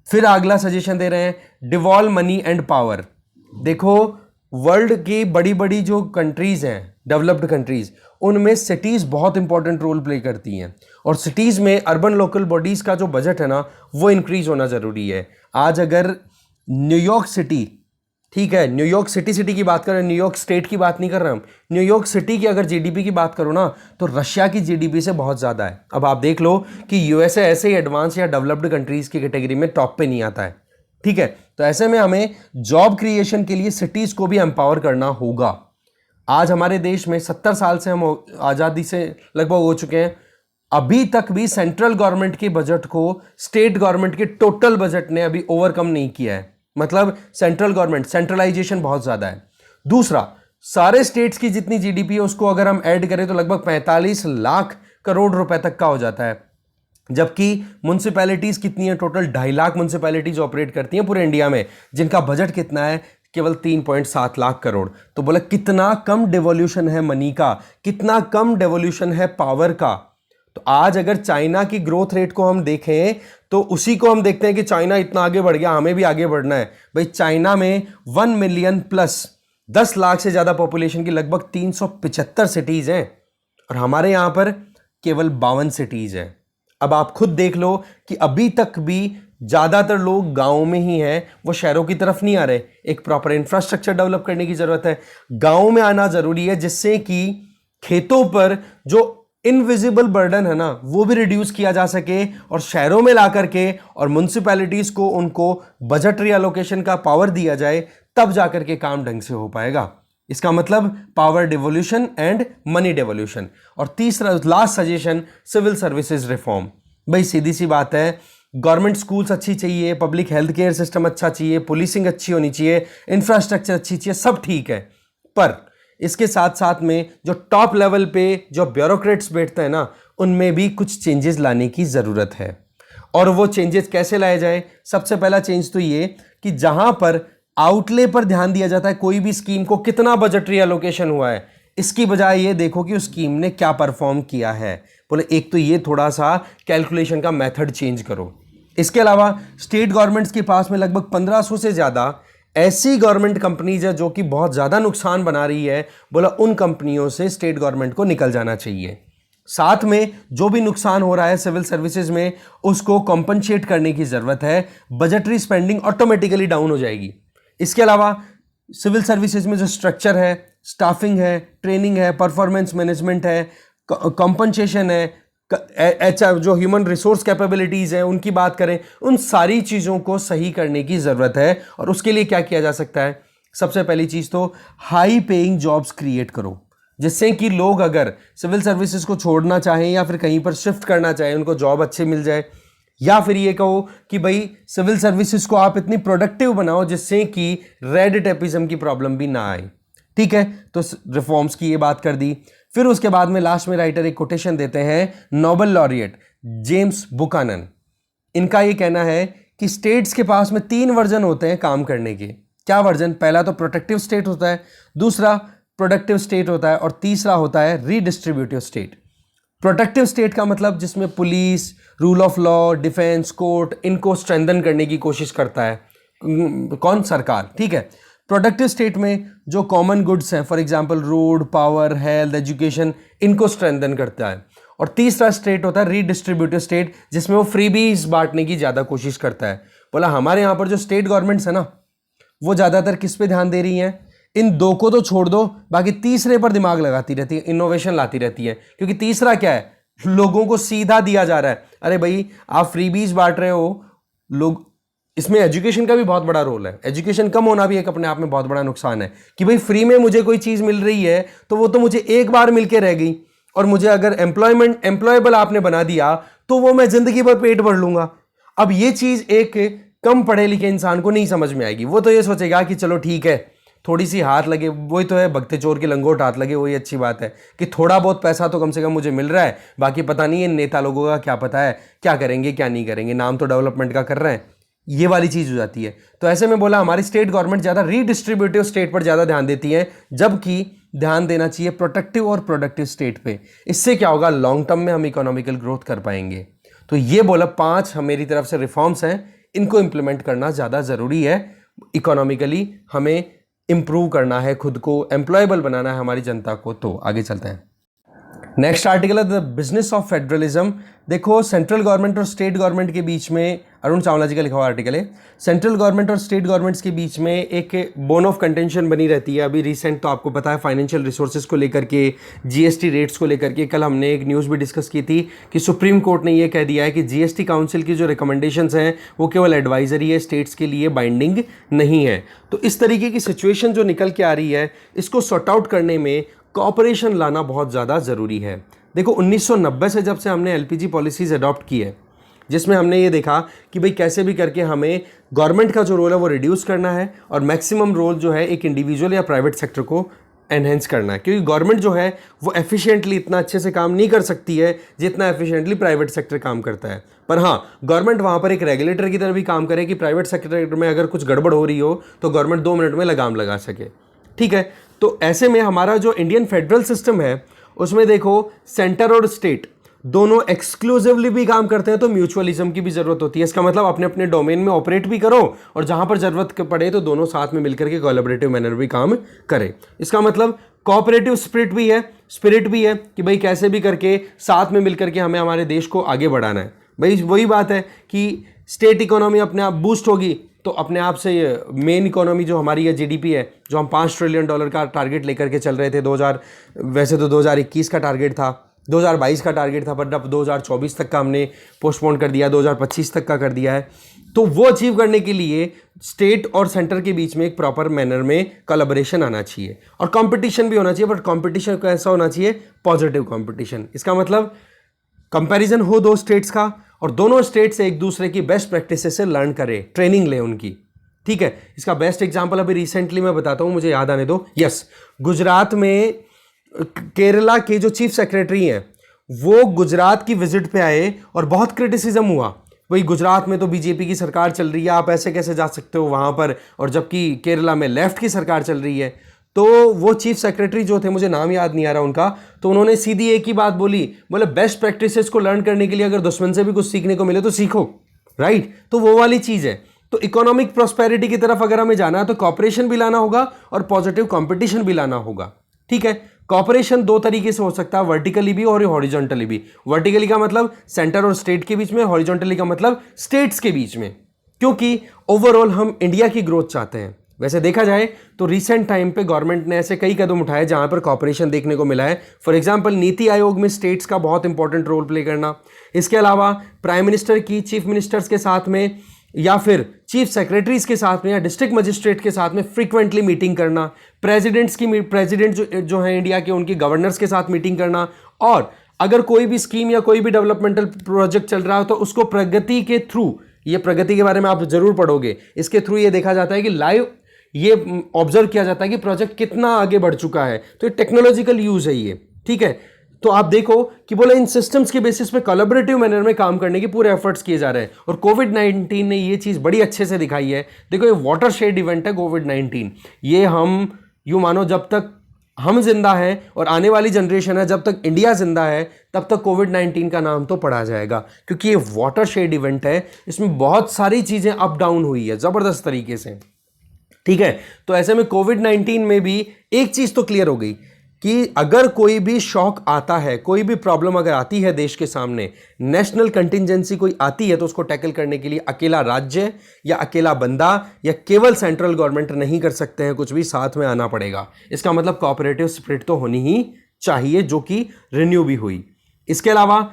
फिर अगला सजेशन दे रहे हैं, डिवॉल्व मनी एंड पावर। देखो वर्ल्ड की बड़ी बड़ी जो कंट्रीज़ हैं, डेवलप्ड कंट्रीज़, उनमें सिटीज़ बहुत इंपॉर्टेंट रोल प्ले करती हैं, और सिटीज़ में अर्बन लोकल बॉडीज़ का जो बजट है ना वो इंक्रीज़ होना ज़रूरी है। आज अगर न्यूयॉर्क सिटी, ठीक है, न्यूयॉर्क सिटी की बात करें, न्यूयॉर्क स्टेट की बात नहीं कर रहे हम, न्यूयॉर्क सिटी की अगर जीडीपी की बात करो ना तो रशिया की जीडीपी से बहुत ज़्यादा है। अब आप देख लो कि यूएसए ऐसे ही एडवांस या डेवलप्ड कंट्रीज़ की कैटेगरी में टॉप पे नहीं आता है। ठीक है, तो ऐसे में हमें जॉब क्रिएशन के लिए सिटीज़ को भी एम्पावर करना होगा। आज हमारे देश में 70 साल से हम आज़ादी से लगभग हो चुके हैं, अभी तक भी सेंट्रल गवर्नमेंट के बजट को स्टेट गवर्नमेंट के टोटल बजट ने अभी ओवरकम नहीं किया है। मतलब सेंट्रल गवर्नमेंट, सेंट्रलाइजेशन बहुत ज़्यादा है। दूसरा, सारे स्टेट्स की जितनी जीडीपी है उसको अगर हम ऐड करें तो लगभग 45 लाख करोड़ रुपए तक का हो जाता है, जबकि म्युनिसिपैलिटीज कितनी है, टोटल 2.5 लाख म्युनिसिपैलिटीज ऑपरेट करती हैं पूरे इंडिया में, जिनका बजट कितना है, केवल 3.7 लाख करोड़। तो बोला कितना कम डेवोल्यूशन है मनी का, कितना कम डेवोल्यूशन है पावर का। तो आज अगर चाइना की ग्रोथ रेट को हम देखें तो उसी को हम देखते हैं कि चाइना इतना आगे बढ़ गया, हमें भी आगे बढ़ना है। भाई चाइना में 1 मिलियन प्लस 10 लाख से ज्यादा पॉपुलेशन की लगभग 375 सिटीज हैं, और हमारे यहां पर केवल 52 सिटीज हैं। अब आप खुद देख लो कि अभी तक भी ज़्यादातर लोग गाँव में ही हैं, वो शहरों की तरफ नहीं आ रहे। एक प्रॉपर इंफ्रास्ट्रक्चर डेवलप करने की ज़रूरत है, गाँव में आना ज़रूरी है, जिससे कि खेतों पर जो इनविजिबल बर्डन है ना वो भी रिड्यूस किया जा सके, और शहरों में ला करके और म्युनिसिपैलिटीज़ को उनको बजटरी एलोकेशन का पावर दिया जाए, तब जाकर के काम ढंग से हो पाएगा। इसका मतलब power devolution and money devolution. और तीसरा last suggestion, civil services reform. भाई सीधी सी बात है, गवर्नमेंट स्कूल्स अच्छी चाहिए, पब्लिक हेल्थ केयर सिस्टम अच्छा चाहिए, पुलिसिंग अच्छी होनी चाहिए, इंफ्रास्ट्रक्चर अच्छी चाहिए, सब ठीक है, पर इसके साथ साथ में जो टॉप लेवल पे जो ब्यूरोक्रेट्स बैठते हैं ना, उनमें भी कुछ चेंजेस लाने की ज़रूरत है। और वो चेंजेस कैसे लाए जाए? सबसे पहला चेंज तो ये कि जहां पर आउटले पर ध्यान दिया जाता है, कोई भी स्कीम को कितना बजटरी एलोकेशन हुआ है, इसकी बजाय ये देखो कि उस स्कीम ने क्या परफॉर्म किया है। बोले एक तो ये थोड़ा सा कैलकुलेशन का मेथड चेंज करो। इसके अलावा स्टेट गवर्नमेंट्स के पास में लगभग 1500 से ज़्यादा ऐसी गवर्नमेंट कंपनीज है जो कि बहुत ज़्यादा नुकसान बना रही है। बोला उन कंपनियों से स्टेट गवर्नमेंट को निकल जाना चाहिए। साथ में जो भी नुकसान हो रहा है सिविल सर्विसेज में, उसको कॉम्पनसेट करने की ज़रूरत है। बजटरी स्पेंडिंग ऑटोमेटिकली डाउन हो जाएगी। इसके अलावा सिविल सर्विसेज में जो स्ट्रक्चर है, स्टाफिंग है, ट्रेनिंग है, परफॉर्मेंस मैनेजमेंट है, कॉम्पनसेशन है, जो ह्यूमन रिसोर्स कैपेबिलिटीज़ हैं उनकी बात करें, उन सारी चीज़ों को सही करने की ज़रूरत है। और उसके लिए क्या किया जा सकता है? सबसे पहली चीज़ तो हाई पेइंग जॉब्स क्रिएट करो, जिससे कि लोग अगर सिविल सर्विसेज को छोड़ना चाहें या फिर कहीं पर शिफ्ट करना चाहें, उनको जॉब अच्छे मिल जाए। या फिर ये कहो कि भाई सिविल सर्विसेज को आप इतनी प्रोडक्टिव बनाओ जिससे कि रेड टेपिज्म की प्रॉब्लम भी ना आए। ठीक है, तो रिफॉर्म्स की ये बात कर दी। फिर उसके बाद में लास्ट में राइटर एक कोटेशन देते हैं, नोबेल लॉरिएट जेम्स बुकानन। इनका ये कहना है कि स्टेट्स के पास में 3 वर्जन होते हैं काम करने के। क्या वर्जन? पहला तो प्रोटेक्टिव स्टेट होता है, दूसरा प्रोडक्टिव स्टेट होता है, और तीसरा होता है रीडिस्ट्रीब्यूटिव स्टेट। प्रोटेक्टिव स्टेट का मतलब जिसमें police, rule of law, defence, court, इनको स्ट्रेंथन करने की कोशिश करता है कौन? सरकार। ठीक है। प्रोडक्टिव स्टेट में जो कॉमन गुड्स हैं, for example road, power, health, education, इनको स्ट्रेंथन करता है। और तीसरा स्टेट होता है रीडिस्ट्रीब्यूटिव स्टेट, जिसमें वो फ्रीबीज बांटने की ज़्यादा कोशिश करता है। बोला हमारे यहाँ पर जो स्टेट गवर्नमेंट्स है ना, वो ज़्यादातर किस पे ध्यान दे रही हैं? इन 2 को तो छोड़ दो, बाकी तीसरे पर दिमाग लगाती रहती है, इनोवेशन लाती रहती है। क्योंकि तीसरा क्या है? लोगों को सीधा दिया जा रहा है। अरे भाई आप फ्रीबीज बांट रहे हो, लोग, इसमें एजुकेशन का भी बहुत बड़ा रोल है। एजुकेशन कम होना भी एक अपने आप में बहुत बड़ा नुकसान है कि भाई फ्री में मुझे कोई चीज़ मिल रही है तो वो तो मुझे एक बार मिलके रह गई, और मुझे अगर एम्प्लॉयबल आपने बना दिया तो वो मैं जिंदगी भर पेट भर लूंगा। अब ये चीज़ एक कम पढ़े लिखे इंसान को नहीं समझ में आएगी। वो तो ये सोचेगा कि चलो ठीक है, थोड़ी सी हाथ लगे, वही तो है भगते चोर के लंगोट हाथ लगे, वही अच्छी बात है कि थोड़ा बहुत पैसा तो कम से कम मुझे मिल रहा है। बाकी पता नहीं है नेता लोगों का क्या पता है क्या करेंगे क्या नहीं करेंगे, नाम तो डेवलपमेंट का कर रहे हैं, ये वाली चीज़ हो जाती है। तो ऐसे में बोला हमारी स्टेट गवर्नमेंट ज़्यादा रीडिस्ट्रीब्यूटिव स्टेट पर ज़्यादा ध्यान देती है, जबकि ध्यान देना चाहिए प्रोटेक्टिव और प्रोडक्टिव स्टेट पे। इससे क्या होगा? लॉन्ग टर्म में हम इकोनॉमिकल ग्रोथ कर पाएंगे। तो ये बोला 5 मेरी तरफ से रिफॉर्म्स हैं, इनको इंप्लीमेंट करना ज़्यादा ज़रूरी है। इकोनॉमिकली हमें इंप्रूव करना है, खुद को एम्प्लॉयबल बनाना है हमारी जनता को। तो आगे चलते हैं। नेक्स्ट आर्टिकल है द बिजनेस ऑफ फेडरलिज्म। देखो सेंट्रल गवर्नमेंट और स्टेट गवर्नमेंट के बीच में, अरुण चावला जी का लिखा हुआ आर्टिकल है, सेंट्रल गवर्नमेंट और स्टेट गवर्नमेंट्स के बीच में एक बोन ऑफ कंटेंशन बनी रहती है। अभी रिसेंट तो आपको पता है फाइनेंशियल रिसोर्सेज को लेकर के, जीएसटी रेट्स को लेकर के, कल हमने एक न्यूज़ भी डिस्कस की थी कि सुप्रीम कोर्ट ने ये कह दिया है कि जीएसटी काउंसिल की जो रिकमेंडेशंस हैं वो केवल एडवाइजरी है, स्टेट्स के लिए बाइंडिंग नहीं है। तो इस तरीके की सिचुएशन जो निकल के आ रही है, इसको सॉर्ट आउट करने में कोऑपरेशन लाना बहुत ज़्यादा ज़रूरी है। देखो 1990 से जब से हमने एलपीजी पॉलिसीज़ अडॉप्ट की है, जिसमें हमने ये देखा कि भाई कैसे भी करके हमें गवर्नमेंट का जो रोल है वो रिड्यूस करना है, और मैक्सिमम रोल जो है एक इंडिविजुअल या प्राइवेट सेक्टर को एनहेंस करना है। क्योंकि गवर्नमेंट जो है वो एफिशिएंटली इतना अच्छे से काम नहीं कर सकती है जितना एफिशिएंटली प्राइवेट सेक्टर काम करता है। पर हाँ, गवर्नमेंट वहाँ पर एक रेगुलेटर की तरह भी काम करे कि प्राइवेट सेक्टर में अगर कुछ गड़बड़ हो रही हो तो गवर्नमेंट 2 मिनट में लगाम लगा सके। ठीक है, तो ऐसे में हमारा जो इंडियन फेडरल सिस्टम है उसमें देखो सेंटर और स्टेट दोनों एक्सक्लूसिवली भी काम करते हैं, तो म्यूचुअलिज्म की भी जरूरत होती है। इसका मतलब अपने अपने डोमेन में ऑपरेट भी करो, और जहां पर जरूरत पड़े तो दोनों साथ में मिलकर के कोलैबोरेटिव मैनर भी काम करें। इसका मतलब कोऑपरेटिव स्पिरिट भी है कि भाई कैसे भी करके साथ में मिलकर के हमें हमारे देश को आगे बढ़ाना है। भाई वही बात है कि स्टेट इकोनॉमी अपने आप बूस्ट होगी तो अपने आप से ये मेन इकोनॉमी जो हमारी है जीडीपी है, जो हम $5 ट्रिलियन का टारगेट लेकर के चल रहे थे, 2000 वैसे तो 2021 का टारगेट था, 2022 का टारगेट था, पर अब 2024 तक का हमने पोस्टपोन कर दिया, 2025 तक का कर दिया है। तो वो अचीव करने के लिए स्टेट और सेंटर के बीच में एक प्रॉपर मैनर में कोलैबोरेशन आना चाहिए और कंपटीशन भी होना चाहिए, बट कंपटीशन कैसा होना चाहिए? Positive competition. इसका मतलब कंपैरिजन हो दो स्टेट्स का और दोनों स्टेट से एक दूसरे की बेस्ट प्रैक्टिसेस से लर्न करें, ट्रेनिंग ले उनकी, ठीक है। इसका बेस्ट एग्जांपल अभी रिसेंटली मैं बताता हूं, मुझे याद आने दो। यस, गुजरात में केरला के जो चीफ सेक्रेटरी हैं वो गुजरात की विजिट पे आए और बहुत क्रिटिसिज्म हुआ, वही गुजरात में तो बीजेपी की सरकार चल रही है, आप ऐसे कैसे जा सकते हो वहां पर, और जबकि केरला में लेफ्ट की सरकार चल रही है। तो वो चीफ सेक्रेटरी जो थे, मुझे नाम याद नहीं आ रहा उनका, तो उन्होंने सीधी एक ही बात बोली, बोले बेस्ट प्रैक्टिसेस को लर्न करने के लिए अगर दुश्मन से भी कुछ सीखने को मिले तो सीखो, राइट। तो वो वाली चीज है। तो इकोनॉमिक प्रॉस्पेरिटी की तरफ अगर हमें जाना है तो कॉपरेशन भी लाना होगा और पॉजिटिव कंपटीशन भी लाना होगा, ठीक है। कॉपरेशन दो तरीके से हो सकता है, वर्टिकली भी और हॉरिजॉन्टली भी। वर्टिकली का मतलब सेंटर और स्टेट के बीच में, हॉरिजॉन्टली का मतलब स्टेट्स के बीच में, क्योंकि ओवरऑल हम इंडिया की ग्रोथ चाहते हैं। वैसे देखा जाए तो रिसेंट टाइम पे गवर्नमेंट ने ऐसे कई कदम उठाए जहां पर कॉपरेशन देखने को मिला है। फॉर एग्जांपल नीति आयोग में स्टेट्स का बहुत इंपॉर्टेंट रोल प्ले करना, इसके अलावा प्राइम मिनिस्टर की चीफ मिनिस्टर्स के साथ में या फिर चीफ सेक्रेटरीज के साथ में या डिस्ट्रिक्ट मजिस्ट्रेट के साथ में फ्रीक्वेंटली मीटिंग करना, प्रेसिडेंट जो है इंडिया के, उनकी गवर्नर्स के साथ मीटिंग करना, और अगर कोई भी स्कीम या कोई भी डेवलपमेंटल प्रोजेक्ट चल रहा हो तो उसको प्रगति के थ्रू, ये प्रगति के बारे में आप जरूर पढ़ोगे, इसके थ्रू ये देखा जाता है कि लाइव ये ऑब्जर्व किया जाता है कि प्रोजेक्ट कितना आगे बढ़ चुका है। तो ये टेक्नोलॉजिकल यूज है ये, ठीक है। तो आप देखो कि बोले इन सिस्टम्स के बेसिस पे कोलैबोरेटिव मैनर में काम करने के पूरे एफर्ट्स किए जा रहे हैं, और कोविड-19 ने ये चीज बड़ी अच्छे से दिखाई है। देखो ये वाटर शेड इवेंट है कोविड-19, ये हम यूं मानो जब तक हम जिंदा हैं और आने वाली जनरेशन है, जब तक इंडिया जिंदा है तब तक कोविड-19 का नाम तो पढ़ा जाएगा, क्योंकि ये वाटर शेड इवेंट है, इसमें बहुत सारी चीजें अप डाउन हुई है जबरदस्त तरीके से, ठीक है। तो ऐसे में कोविड-19 में भी एक चीज तो क्लियर हो गई कि अगर कोई भी शॉक आता है, कोई भी प्रॉब्लम अगर आती है देश के सामने, नेशनल कंटिंजेंसी कोई आती है, तो उसको टैकल करने के लिए अकेला राज्य या अकेला बंदा या केवल सेंट्रल गवर्नमेंट नहीं कर सकते हैं, कुछ भी साथ में आना पड़ेगा। इसका मतलब कोऑपरेटिव स्पिरिट तो होनी ही चाहिए, जो कि रिन्यू भी हुई। इसके अलावा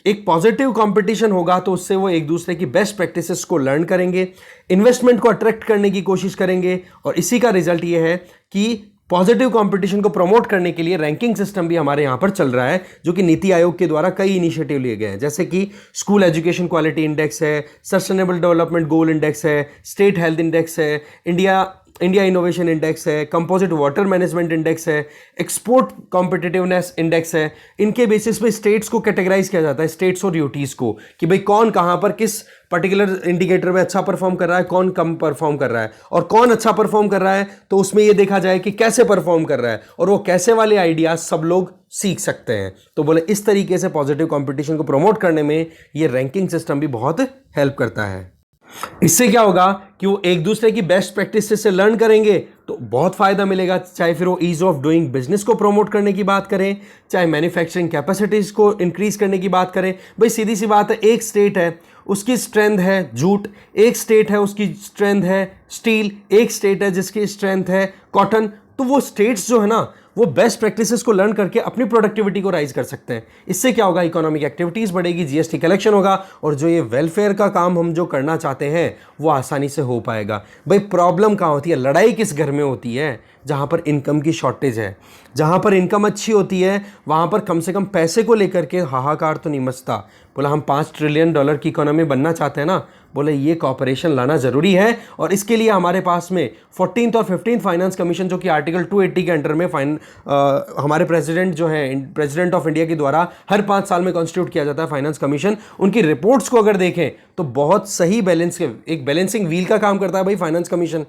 एक पॉजिटिव कंपटीशन होगा तो उससे वो एक दूसरे की बेस्ट प्रैक्टिसेस को लर्न करेंगे, इन्वेस्टमेंट को अट्रैक्ट करने की कोशिश करेंगे, और इसी का रिजल्ट ये है कि पॉजिटिव कंपटीशन को प्रमोट करने के लिए रैंकिंग सिस्टम भी हमारे यहां पर चल रहा है, जो कि नीति आयोग के द्वारा कई इनिशिएटिव लिए गए हैं, जैसे कि स्कूल एजुकेशन क्वालिटी इंडेक्स है, सस्टेनेबल डेवलपमेंट गोल इंडेक्स है, स्टेट हेल्थ इंडेक्स है, इंडिया इनोवेशन इंडेक्स है, कंपोजिट वाटर मैनेजमेंट इंडेक्स है, एक्सपोर्ट कॉम्पिटिटिवनेस इंडेक्स है। इनके बेसिस पे स्टेट्स को कैटेगराइज किया जाता है, स्टेट्स और यूटीज को, कि भाई कौन कहां पर किस पर्टिकुलर इंडिकेटर में अच्छा परफॉर्म कर रहा है, कौन कम परफॉर्म कर रहा है, और कौन अच्छा परफॉर्म कर रहा है तो उसमें यह देखा जाए कि कैसे परफॉर्म कर रहा है, और वो कैसे वाले आइडियाज सब लोग सीख सकते हैं। तो बोले इस तरीके से पॉजिटिव कंपटीशन को प्रमोट करने में ये रैंकिंग सिस्टम भी बहुत हेल्प करता है। इससे क्या होगा कि वो एक दूसरे की बेस्ट प्रैक्टिस से लर्न करेंगे तो बहुत फायदा मिलेगा, चाहे फिर वो ईज ऑफ डूइंग बिजनेस को प्रमोट करने की बात करें, चाहे मैन्युफैक्चरिंग कैपेसिटीज को इंक्रीज करने की बात करें। भाई सीधी सी बात है, एक स्टेट है उसकी स्ट्रेंथ है जूट, एक स्टेट है उसकी स्ट्रेंथ है स्टील, एक स्टेट है जिसकी स्ट्रेंथ है कॉटन। तो वो स्टेट्स जो है ना, वो बेस्ट प्रैक्टिसेस को लर्न करके अपनी प्रोडक्टिविटी को राइज कर सकते हैं। इससे क्या होगा, इकोनॉमिक एक्टिविटीज बढ़ेगी, जीएसटी कलेक्शन होगा, और जो ये वेलफेयर का काम हम जो करना चाहते हैं वो आसानी से हो पाएगा। भाई प्रॉब्लम कहाँ होती है, लड़ाई किस घर में होती है, जहां पर इनकम की शॉर्टेज है। जहां पर इनकम अच्छी होती है वहां पर कम से कम पैसे को लेकर के हाहाकार तो नहीं मचता। बोला हम $5 ट्रिलियन की इकोनॉमी बनना चाहते हैं ना, बोले ये कॉपरेशन लाना जरूरी है, और इसके लिए हमारे पास में 14th और 15th फाइनेंस कमीशन, जो कि आर्टिकल 280 के अंडर में हमारे प्रेसिडेंट जो है, प्रेसिडेंट ऑफ इंडिया के द्वारा हर 5 साल में कॉन्स्टिट्यूट किया जाता है फाइनेंस कमीशन। उनकी रिपोर्ट्स को अगर देखें तो बहुत सही एक बैलेंसिंग व्हील का काम करता है भाई फाइनेंस कमीशन।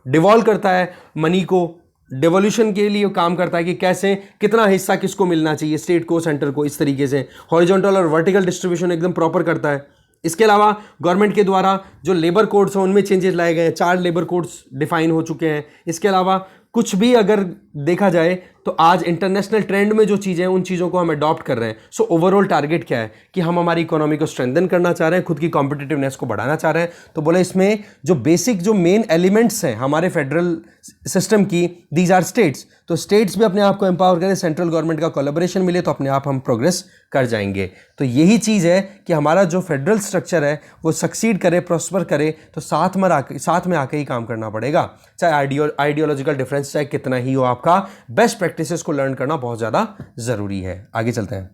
डिवॉल्व करता है मनी को, डिवोल्यूशन के लिए काम करता है कि कैसे कितना हिस्सा किसको मिलना चाहिए, स्टेट को, सेंटर को, इस तरीके से हॉरिजॉन्टल और वर्टिकल डिस्ट्रीब्यूशन एकदम प्रॉपर करता है। इसके अलावा गवर्नमेंट के द्वारा जो लेबर कोड्स हैं उनमें चेंजेस लाए गए हैं, 4 लेबर कोड्स डिफाइन हो चुके हैं। इसके अलावा कुछ भी अगर देखा जाए तो आज इंटरनेशनल ट्रेंड में जो चीज़ें हैं उन चीज़ों को हम अडॉप्ट कर रहे हैं। सो ओवरऑल टारगेट क्या है कि हम हमारी इकोनॉमी को स्ट्रेंथन करना चाह रहे हैं, खुद की कॉम्पिटिटिवनेस को बढ़ाना चाह रहे हैं। तो बोले इसमें जो बेसिक जो मेन एलिमेंट्स हैं हमारे फेडरल सिस्टम की, दीज आर स्टेट्स। तो स्टेट्स भी अपने आप को एम्पावर करें, सेंट्रल गवर्नमेंट का कोलैबोरेशन मिले तो अपने आप हम प्रोग्रेस कर जाएंगे। तो यही चीज़ है कि हमारा जो फेडरल स्ट्रक्चर है वो सक्सीड करे, प्रॉस्पर करे, तो साथ में आके ही काम करना पड़ेगा। चाहे आइडियोलॉजिकल डिफरेंस चाहे कितना ही हो, आपका बेस्ट प्रैक्टिसेस को लर्न करना बहुत ज़्यादा ज़रूरी है। आगे चलते हैं।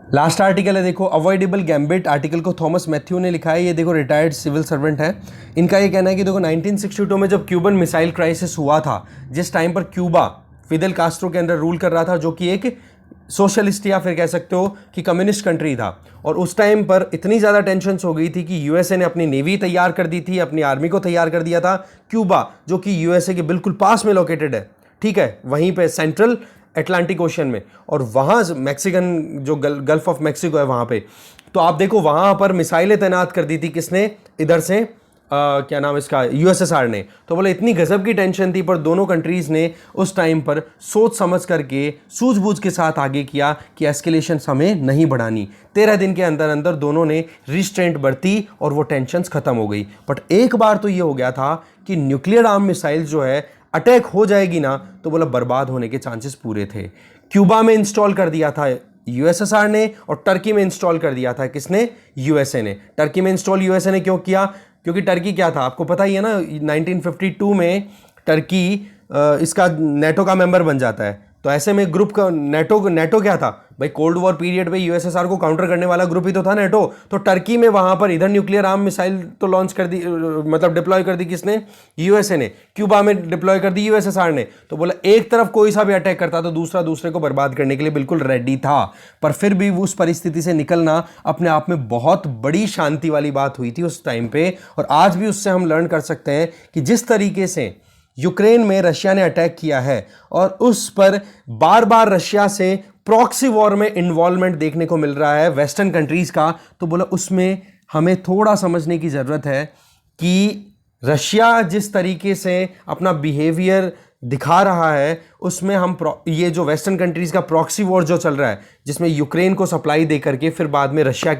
लास्ट आर्टिकल है, देखो अवॉइडेबल गैम्बिट। आर्टिकल को थॉमस मैथ्यू ने लिखा है। ये देखो रिटायर्ड सिविल सर्वेंट है। इनका ये कहना है कि देखो 1962 में जब क्यूबन मिसाइल क्राइसिस हुआ था, जिस टाइम पर क्यूबा फिदेल कास्ट्रो के अंडर रूल कर रहा था, जो कि एक सोशलिस्ट या फिर कह सकते हो कि कम्युनिस्ट कंट्री था, और उस टाइम पर इतनी ज़्यादा टेंशन्स हो गई थी कि यूएसए ने अपनी नेवी तैयार कर दी थी, अपनी आर्मी को तैयार कर दिया था। क्यूबा जो कि यूएसए के बिल्कुल पास में लोकेटेड है, ठीक है, वहीं पे सेंट्रल अटलांटिक ओशन में, और वहाँ मैक्सिकन जो गल्फ ऑफ मैक्सिको है वहाँ पे, तो आप देखो वहाँ पर मिसाइलें तैनात कर दी थी किसने, इधर से क्या नाम इसका, यूएसएसआर ने। तो बोले इतनी गजब की टेंशन थी, पर दोनों कंट्रीज़ ने उस टाइम पर सोच समझ करके सूझबूझ के साथ आगे किया कि एस्केलेशन हमें नहीं बढ़ानी। 13 दिन के अंदर अंदर दोनों ने रिस्ट्रेंट बरती और वो टेंशन्स खत्म हो गई। बट एक बार तो ये हो गया था कि न्यूक्लियर आर्म मिसाइल जो है अटैक हो जाएगी ना, तो बोला बर्बाद होने के चांसेस पूरे थे। क्यूबा में इंस्टॉल कर दिया था यूएसएसआर ने, और टर्की में इंस्टॉल कर दिया था किसने, यूएसए ने। टर्की में इंस्टॉल यूएसए ने क्यों किया, क्योंकि टर्की क्या था आपको पता ही है ना, 1952 में टर्की इसका नेटो का मेंबर बन जाता है। तो ऐसे में ग्रुप का नेटो क्या था भाई, कोल्ड वॉर पीरियड पे यूएसएसआर को काउंटर करने वाला ग्रुप ही तो था नेटो। तो टर्की में वहां पर इधर न्यूक्लियर आर्म मिसाइल तो लॉन्च कर दी, मतलब डिप्लॉय कर दी किसने, यूएसए ने। क्यूबा में डिप्लॉय कर दी यूएसएसआर ने। तो बोला एक तरफ कोई सा भी अटैक करता तो दूसरा दूसरे को बर्बाद करने के लिए बिल्कुल रेडी था। पर फिर भी उस परिस्थिति से निकलना अपने आप में बहुत बड़ी शांति वाली बात हुई थी उस टाइम पे। और आज भी उससे हम लर्न कर सकते हैं कि जिस तरीके से यूक्रेन में रशिया ने अटैक किया है और उस पर बार बार रशिया से प्रॉक्सी वॉर में इन्वॉल्वमेंट देखने को मिल रहा है वेस्टर्न कंट्रीज का, तो बोला उसमें हमें थोड़ा समझने की ज़रूरत है कि रशिया जिस तरीके से अपना बिहेवियर दिखा रहा है उसमें हम ये जो वेस्टर्न कंट्रीज का प्रॉक्सी वॉर जो चल रहा है, जिसमें यूक्रेन को सप्लाई दे करके फिर बाद में रशिया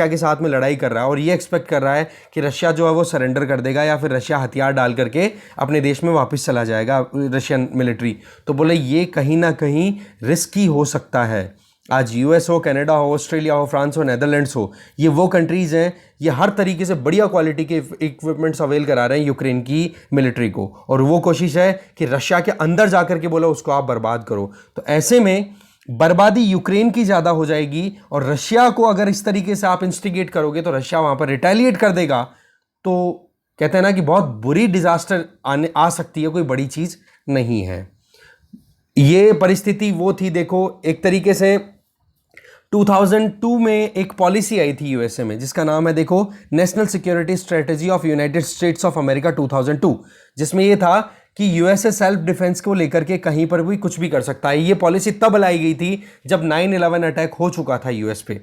के साथ में लड़ाई कर रहा है, और ये एक्सपेक्ट कर रहा है कि रशिया जो है वो सरेंडर कर देगा या फिर रशिया हथियार डाल करके अपने देश में वापस चला जाएगा रशियन मिलिट्री। तो बोले ये कहीं ना कहीं रिस्की हो सकता है। आज यूएस हो, कनाडा हो, ऑस्ट्रेलिया हो, फ्रांस हो, नेदरलैंड्स हो, ये वो कंट्रीज़ हैं, ये हर तरीके से बढ़िया क्वालिटी के इक्विपमेंट्स अवेल करा रहे हैं यूक्रेन की मिलिट्री को, और वो कोशिश है कि रशिया के अंदर जाकर के बोला उसको आप बर्बाद करो। तो ऐसे में बर्बादी यूक्रेन की ज़्यादा हो जाएगी, और रशिया को अगर इस तरीके से आप इंस्टिगेट करोगे तो रशिया वहाँ पर रिटेलिएट कर देगा। तो कहते हैं ना कि बहुत बुरी डिजास्टर आ सकती है, कोई बड़ी चीज़ नहीं है। ये परिस्थिति वो थी, देखो एक तरीके से 2002 में एक पॉलिसी आई थी यूएसए में जिसका नाम है देखो national security strategy of United states of America 2002, जिसमें ये था कि यूएसए सेल्फ डिफेंस को लेकर के कहीं पर भी कुछ भी कर सकता है। ये पॉलिसी तब लाई गई थी जब 9/11 अटैक हो चुका था यूएस पे।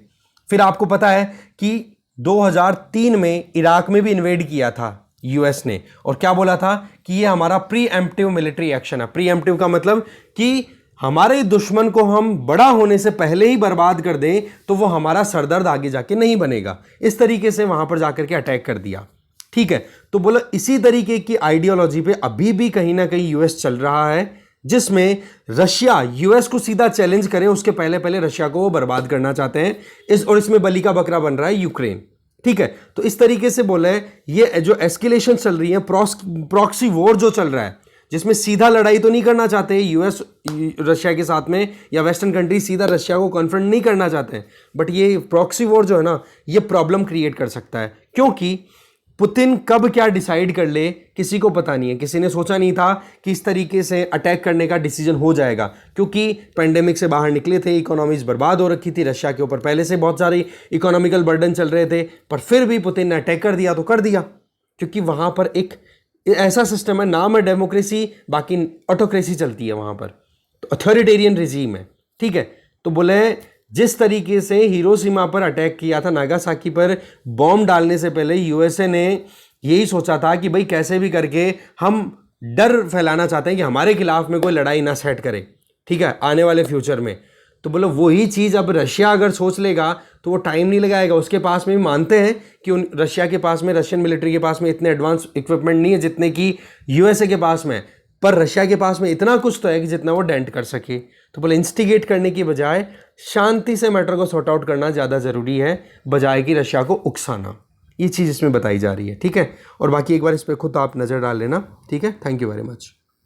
फिर आपको पता है कि 2003 में इराक में भी इन्वेड किया था यूएस ने, और क्या बोला था कि ये हमारा प्री एम्प्टिव मिलिट्री एक्शन है। प्री एम्प्टिव का मतलब कि हमारे दुश्मन को हम बड़ा होने से पहले ही बर्बाद कर दें तो वो हमारा सरदर्द आगे जाके नहीं बनेगा। इस तरीके से वहां पर जाकर के अटैक कर दिया, ठीक है। तो बोला इसी तरीके की आइडियोलॉजी पे अभी भी कहीं ना कहीं यूएस चल रहा है, जिसमें रशिया यूएस को सीधा चैलेंज करे उसके पहले पहले रशिया को वो बर्बाद करना चाहते हैं, और इसमें बलि का बकरा बन रहा है यूक्रेन, ठीक है। तो इस तरीके से बोले ये जो एस्केलेशन चल रही है, प्रॉक्सी वॉर जो चल रहा है, जिसमें सीधा लड़ाई तो नहीं करना चाहते यूएस रशिया के साथ में, या वेस्टर्न कंट्री सीधा रशिया को कॉन्फ्रंट नहीं करना चाहते हैं, बट ये प्रॉक्सी वॉर जो है ना ये प्रॉब्लम क्रिएट कर सकता है। क्योंकि पुतिन कब क्या डिसाइड कर ले किसी को पता नहीं है। किसी ने सोचा नहीं था कि इस तरीके से अटैक करने का डिसीजन हो जाएगा, क्योंकि पेंडेमिक से बाहर निकले थे, इकोनॉमीज बर्बाद हो रखी थी, रशिया के ऊपर पहले से बहुत सारे इकोनॉमिकल बर्डन चल रहे थे, पर फिर भी पुतिन ने अटैक कर दिया तो कर दिया, क्योंकि वहां पर एक ऐसा सिस्टम है, नाम है डेमोक्रेसी, बाकी ऑटोक्रेसी चलती है वहां पर, तो अथॉरिटेरियन रिजीम है, ठीक है। तो बोले जिस तरीके से हिरोशिमा पर अटैक किया था, नागासाकी पर बॉम्ब डालने से पहले यूएसए ने यही सोचा था कि भाई कैसे भी करके हम डर फैलाना चाहते हैं कि हमारे खिलाफ में कोई लड़ाई ना सेट करे, ठीक है, आने वाले फ्यूचर में। तो बोलो वही चीज़ अब रशिया अगर सोच लेगा तो वो टाइम नहीं लगाएगा। उसके पास में भी मानते हैं कि रशिया के पास में, रशियन मिलिट्री के पास में इतने एडवांस इक्विपमेंट नहीं है जितने कि यूएसए के पास में, पर रशिया के पास में इतना कुछ तो है कि जितना वो डेंट कर सके। तो बोले इंस्टिगेट करने की बजाय शांति से मैटर को सॉर्ट आउट करना ज़्यादा ज़रूरी है, बजाय कि रशिया को उकसाना। ये चीज़ इसमें बताई जा रही है, ठीक है। और बाकी एक बार इस पर खुद आप नज़र डाल लेना, ठीक है। Thank you very much.